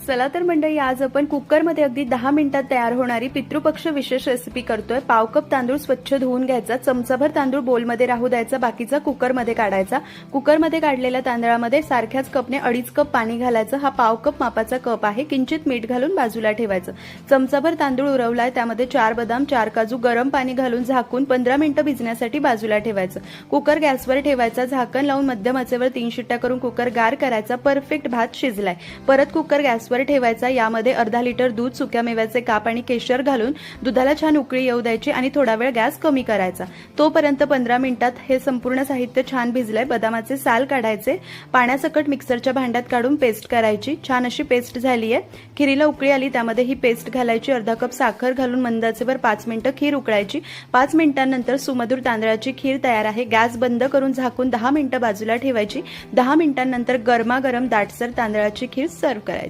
चला तर मंडळी, आज आपण कुकरमध्ये अगदी 10 मिनिटात तयार होणारी पितृपक्ष विशेष रेसिपी करतोय। पाव कप तांदूळ स्वच्छ धुवून घ्यायचा, चमचाभर तांदूळ बोलमध्ये राहू द्यायचा, बाकीचा कुकरमध्ये काढायचा। कुकरमध्ये काढलेल्या तांदळामध्ये सारख्याच कपने 2.5 कप पाणी घालायचं। हा पाव कप मापाचा कप आहे। किंचित मीठ घालून बाजूला ठेवायचं। चमचाभर तांदूळ उरवलाय, त्यामध्ये 4 बदाम 4 काजू गरम पाणी घालून झाकून 15 मिनिटं भिजण्यासाठी बाजूला ठेवायचं। कुकर गॅसवर ठेवायचा, झाकण लावून मध्यम आचेवर 3 शिट्ट्या करून कुकर गार करायचा। परफेक्ट भात शिजलाय। परत कुकर गॅसवर ठेवायचा, यामध्ये अर्धा लिटर दूध, सुक्या मेव्याचे काप आणि केशर घालून दुधाला छान उकळी येऊ द्यायची आणि थोडा वेळ गॅस कमी करायचा। तोपर्यंत 15 मिनिटात हे संपूर्ण साहित्य छान भिजलंय। बदामाचे साल काढायचे, पाण्यासकट मिक्सरच्या भांड्यात काढून पेस्ट करायची। छान अशी पेस्ट झाली आहे। खिरीला उकळी आली, त्यामध्ये ही पेस्ट घालायची। अर्धा कप साखर घालून मंद आचेवर 5 मिनिटं खीर उकळायची। 5 मिनिटांनंतर सुमधुर तांदळाची खीर तयार आहे। गॅस बंद करून झाकून 10 मिनिटं बाजूला ठेवायची। 10 मिनिटांनंतर गरमागरम दाटसर तांदळाची खीर सर्व्ह करायची।